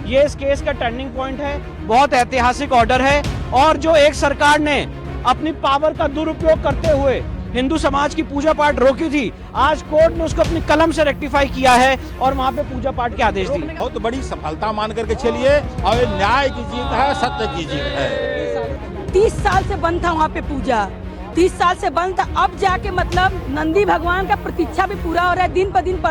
ये इस केस का टर्निंग पॉइंट है, बहुत ऐतिहासिक ऑर्डर है। और जो एक सरकार ने अपनी पावर का दुरुपयोग करते हुए हिंदू समाज की पूजा पाठ रोकी थी, आज कोर्ट ने उसको अपनी कलम से रेक्टिफाई किया है और वहां पे पूजा पाठ के आदेश दिए। बहुत बड़ी सफलता मान करके चलिए, और न्याय की जीत है, सत्य की जीत है। 30 साल से बंद था वहाँ पे पूजा, 30 साल से बंद था। अब जाके मतलब नंदी भगवान का प्रतीक्षा भी पूरा हो रहा है, दिन पर दिन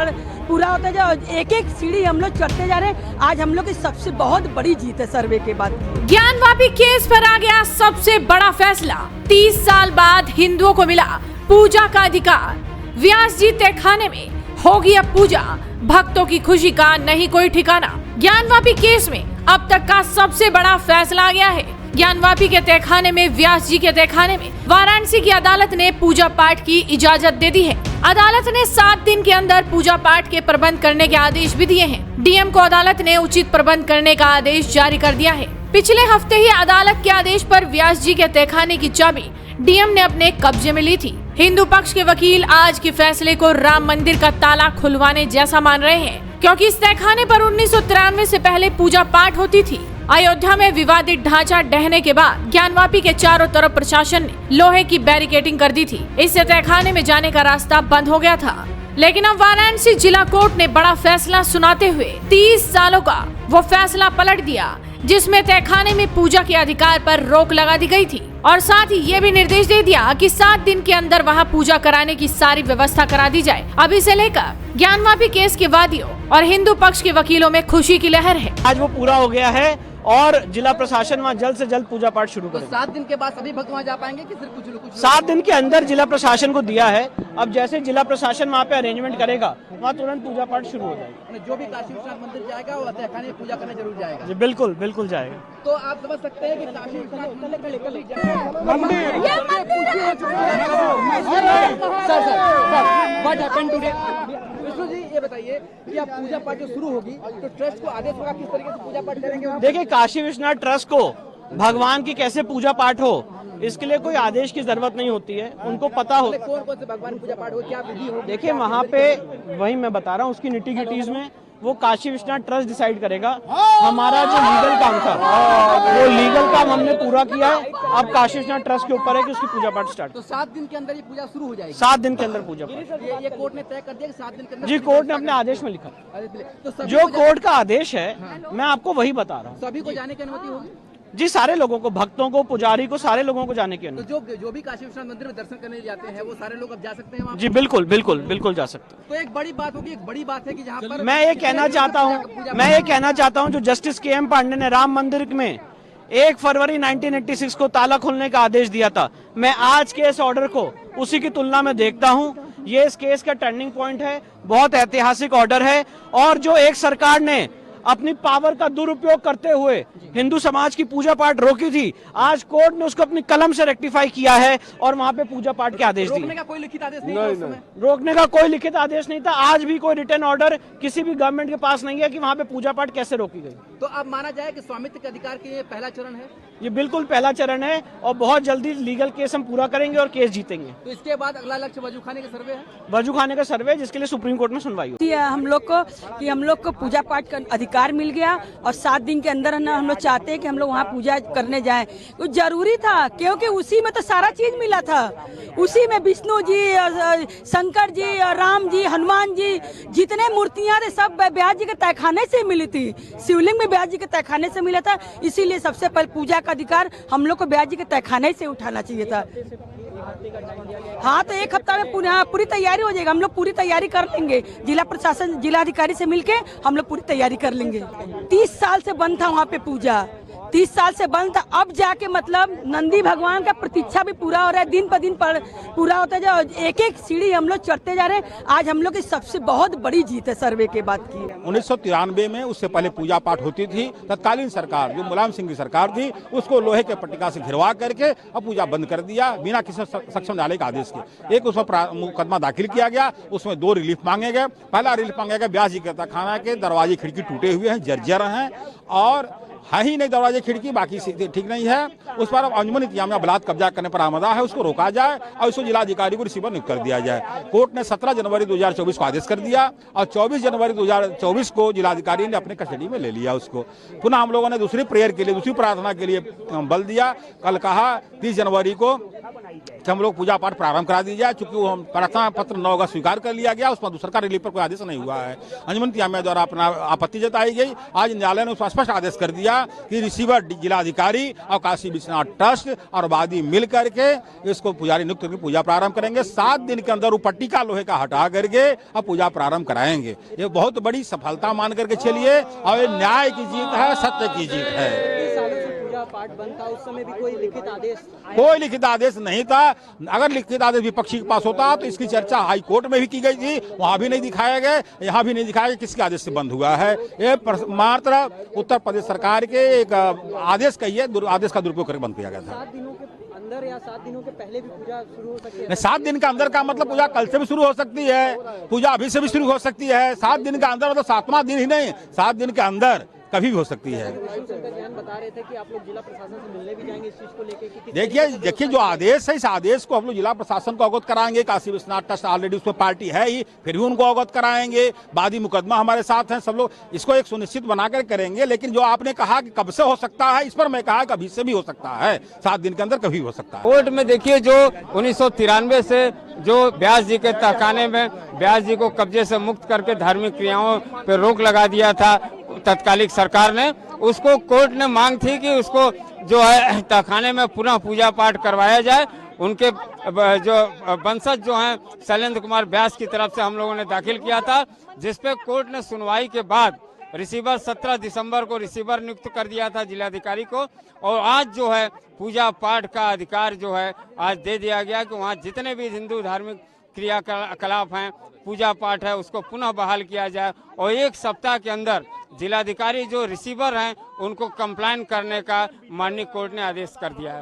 पूरा होता जा, एक एक सीढ़ी हम लोग चढ़ते जा रहे हैं। आज हम लोग की सबसे बहुत बड़ी जीत है सर्वे के बाद। ज्ञानवापी केस पर आ गया सबसे बड़ा फैसला। 30 साल बाद हिंदुओं को मिला पूजा का अधिकार। व्यास जी तहखाने में होगी अब पूजा, भक्तों की खुशी का नहीं कोई ठिकाना। ज्ञानवापी केस में अब तक का सबसे बड़ा फैसला आ गया है। ज्ञानवापी के तहखाने में, व्यास जी के तहखाने में वाराणसी की अदालत ने पूजा पाठ की इजाजत दे दी है। अदालत ने 7 दिन के अंदर पूजा पाठ के प्रबंध करने के आदेश भी दिए हैं। डीएम को अदालत ने उचित प्रबंध करने का आदेश जारी कर दिया है। पिछले हफ्ते ही अदालत के आदेश पर व्यास जी के तहखाने की चाबी डीएम ने अपने कब्जे में ली थी। हिंदू पक्ष के वकील आज के फैसले को राम मंदिर का ताला खुलवाने जैसा मान रहे हैं, क्योंकि इस तहखाने पर 1993 से पहले पूजा पाठ होती थी। अयोध्या में विवादित ढांचा ढहने के बाद ज्ञानवापी के चारों तरफ प्रशासन ने लोहे की बैरिकेडिंग कर दी थी। इससे तहखाने में जाने का रास्ता बंद हो गया था। लेकिन अब वाराणसी जिला कोर्ट ने बड़ा फैसला सुनाते हुए 30 सालों का वो फैसला पलट दिया, जिसमें तहखाने में पूजा के अधिकार पर रोक लगा दी गई थी और साथ ही ये भी निर्देश दे दिया कि 7 दिन के अंदर वहां पूजा कराने की सारी व्यवस्था करा दी जाए। अभी से लेकर ज्ञानवापी केस के वादियों और हिंदू पक्ष के वकीलों में खुशी की लहर है। आज वो पूरा हो गया है और जिला प्रशासन वहाँ जल्द से जल्द पूजा पाठ शुरू करेगा। 7 दिन के बाद सभी भक्त वहाँ जा पाएंगे कि सिर्फ कुछ 7 दिन के अंदर जिला प्रशासन को दिया है। अब जैसे जिला प्रशासन वहाँ पे अरेंजमेंट करेगा, वहाँ तुरंत पूजा पाठ शुरू हो जाएगा। जो भी काशी विश्वनाथ मंदिर जाएगा वो तहखाने में पूजा करने जरूर जाएगा। जी बिल्कुल बिल्कुल जाएगा। तो आप समझ सकते हैं कि काशी विश्वनाथ मंदिर का लेकर विष्णु जी ये बताइए कि अब पूजा पाठ जो शुरू होगी तो ट्रस्ट को आदेश होगा किस तरीके से पूजा पाठ करेंगे। देखिए, काशी विश्वनाथ ट्रस्ट को भगवान की कैसे पूजा पाठ हो, इसके लिए कोई आदेश की जरूरत नहीं होती है, उनको पता हो कौन कौन से भगवान पूजा पाठ हो, क्या विधि हो। देखिए वहाँ पे वही मैं बता रहा हूँ, उसकी निटी-गिटीज में वो काशी विश्वनाथ ट्रस्ट डिसाइड करेगा। हमारा जो लीगल काम था वो लीगल काम हमने पूरा किया है। अब काशी विश्वनाथ ट्रस्ट के ऊपर है कि उसकी पूजा पाठ स्टार्ट। तो 7 दिन के अंदर ये पूजा शुरू हो जाएगी। 7 दिन के अंदर पूजा पाठ ये कोर्ट ने तय कर दिया कि 7 दिन के अंदर। जी, कोर्ट ने अपने आदेश में लिखा। तो जो कोर्ट का आदेश है मैं आपको वही बता रहा हूँ। सभी को जाने की अनुमति होगी जी, सारे लोगों को, भक्तों को, पुजारी को, सारे लोगों को जाने की अनुमति। तो जो भी काशी विश्वनाथ मंदिर में दर्शन करने जाते हैं वो सारे लोग अब जा सकते हैं वहाँ। जी बिल्कुल बिल्कुल बिल्कुल जा सकते हैं। तो एक बड़ी बात होगी, एक बड़ी बात है कि जहाँ पर मैं ये कहना चाहता हूँ जो जस्टिस के.एम. पांडे ने राम मंदिर में 1 फरवरी 1986 को ताला खोलने का आदेश दिया था, मैं आज के इस ऑर्डर को उसी की तुलना में देखता हूँ। ये इस केस का टर्निंग पॉइंट है, बहुत ऐतिहासिक ऑर्डर है। और जो एक सरकार ने अपनी पावर का दुरुपयोग करते हुए हिंदू समाज की पूजा पाठ रोकी थी, आज कोर्ट ने उसको अपनी कलम से रेक्टिफाई किया है और वहां पे पूजा पाठ के आदेश दिए। रोकने का कोई लिखित आदेश नहीं था उस समय। रोकने का कोई लिखित आदेश नहीं था। आज भी कोई रिटर्न ऑर्डर किसी भी गवर्नमेंट के पास नहीं है कि वहां पे पूजा पाठ कैसे रोकी गई। तो अब माना जाए कि स्वामित्व के अधिकार के लिए पहला चरण है। ये बिल्कुल पहला चरण है और बहुत जल्दी लीगल केस हम पूरा करेंगे और केस जीतेंगे। तो इसके बाद अगला लक्ष्य वजू खाने का सर्वे है। वजू खाने का सर्वे, जिसके लिए सुप्रीम कोर्ट में सुनवाई होगी। हम लोग को पूजा पाठ का अधिकार मिल गया और 7 दिन के अंदर हम लोग चाहते हैं कि हम लोग वहाँ पूजा करने जाएं। वो जरूरी था क्योंकि उसी में तो सारा चीज मिला था। उसी में विष्णु जी, शंकर जी, राम जी, हनुमान जी, जितने मूर्तियां थे सब व्यास जी के तहखाने से मिली थी। शिवलिंग में व्यास जी के तहखाने से मिला था, इसीलिए सबसे पहले पूजा का अधिकार हम लोग को व्यास जी के तहखाने से उठाना चाहिए था। हाँ, तो 1 हफ्ता में पूरी तैयारी हो जाएगा। हम लोग पूरी तैयारी कर लेंगे। जिला प्रशासन, जिलाधिकारी से मिलके हम लोग पूरी तैयारी कर लेंगे। 30 साल से बंद था वहाँ पे पूजा, 30 साल से बंद था। अब जाके मतलब नंदी भगवान का प्रतीक्षा भी पूरा हो रहा है, दिन पर दिन पूरा होता जा, एक एक सीढ़ी हम लोग चढ़ते जा रहे हैं। आज हम लोग की सबसे बहुत बड़ी जीत है सर्वे के बाद की। 1993 में उससे पहले पूजा पाठ होती थी। तत्कालीन सरकार जो मुलायम सिंह की सरकार थी उसको लोहे के पट्टिका से घिरवा करके अब पूजा बंद कर दिया बिना किसी सक्षम न्यायालय के आदेश के। एक उसमें मुकदमा दाखिल किया गया, उसमें 2 रिलीफ मांगे गए। पहला रिलीफ मांगा गया, व्यास जी के तहखाना के दरवाजे खिड़की टूटे हुए हैं, जर्जर हैं और है ही नहीं दरवाजे खिड़की, बाकी स्थिति ठीक नहीं है। उस पर अब अंजुमन इंतजामिया बलात् कब्जा करने पर आमदा है, उसको रोका जाए और उसको जिलाधिकारी को रिसीवर नियुक्त कर दिया जाए। कोर्ट ने 17 जनवरी 2024 को आदेश कर दिया और 24 जनवरी 2024 को जिलाधिकारी ने अपने कस्टडी में ले लिया उसको। पुनः हम लोगों ने दूसरी प्रेयर के लिए, दूसरी प्रार्थना के लिए बल दिया। कल कहा 30 जनवरी को कि हम लोग पूजा पाठ प्रारंभ करा दी जाए, चूंकि वो हम प्रार्थना पत्र 9 अगस्त स्वीकार कर लिया गया, उस पर सरकार रिलीफ पर कोई आदेश नहीं हुआ है। अंजुमन इंतजामिया द्वारा अपना आपत्ति जताई गई। आज न्यायालय ने स्पष्ट आदेश कर दिया कि रिसीवर जिलाधिकारी और काशी विश्वनाथ ट्रस्ट और वादी मिल करके इसको पुजारी नियुक्त करके पूजा प्रारंभ करेंगे। 7 दिन के अंदर वो पट्टिका लोहे का हटा करके अब पूजा प्रारंभ कराएंगे। ये बहुत बड़ी सफलता मान करके चलिए और ये न्याय की जीत है, सत्य की जीत है। पूजा पाठ बंद था, उस समय भी कोई लिखित आदेश? कोई लिखित आदेश नहीं था। अगर लिखित आदेश विपक्षी के पास होता तो इसकी चर्चा हाई कोर्ट में भी की गई थी, वहां भी नहीं दिखाया गया, यहाँ भी नहीं दिखाया गया किसके आदेश से बंद हुआ है। ये मात्र उत्तर प्रदेश सरकार के एक आदेश का ही आदेश का दुरुपयोग करके बंद किया गया था। 7 दिनों के अंदर या 7 दिनों के पहले भी पूजा शुरू हो सकती है? 7 दिन का अंदर का मतलब पूजा कल से भी शुरू हो सकती है, पूजा अभी से भी शुरू हो सकती है। 7 दिन का अंदर मतलब 7वां दिन ही नहीं, 7 दिन के अंदर कभी भी हो सकती है। बता रहे थे कि आप लोग जिला प्रशासन से मिलने भी जाएंगे इस चीज को लेकर। देखिए जो आदेश है, इस आदेश को हम लोग जिला प्रशासन को अवगत कराएंगे। काशी विश्वनाथ ट्रस्ट ऑलरेडी उसमें पार्टी है ही, फिर भी उनको अवगत कराएंगे। वादी मुकदमा हमारे साथ हैं, सब लोग इसको एक सुनिश्चित बनाकर करेंगे। लेकिन जो आपने कहा कि कब से हो सकता है, इस पर मैं कहा कभी से भी हो सकता है, 7 दिन के अंदर कभी हो सकता है। कोर्ट में देखिए जो 1993 से जो व्यास जी के तहखाने में व्यास जी को कब्जे से मुक्त करके धार्मिक क्रियाओं पर रोक लगा दिया था तत्कालिक सरकार ने, उसको कोर्ट ने मांग थी कि उसको जो है तहखाने में पुनः पूजा पाठ करवाया जाए। उनके जो वंशज जो हैं शैलेंद्र कुमार व्यास की तरफ से हम लोगों ने दाखिल किया था, जिसपे कोर्ट ने सुनवाई के बाद रिसीवर 17 दिसंबर को रिसीवर नियुक्त कर दिया था जिलाधिकारी को। और आज जो है पूजा पाठ का अधिकार जो है आज दे दिया गया कि वहाँ जितने भी हिंदू धार्मिक क्रियाकलाप हैं, पूजा पाठ है, उसको पुनः बहाल किया जाए। और 1 सप्ताह के अंदर जिलाधिकारी जो रिसीवर हैं उनको कंप्लाइन करने का माननीय कोर्ट ने आदेश कर दिया है।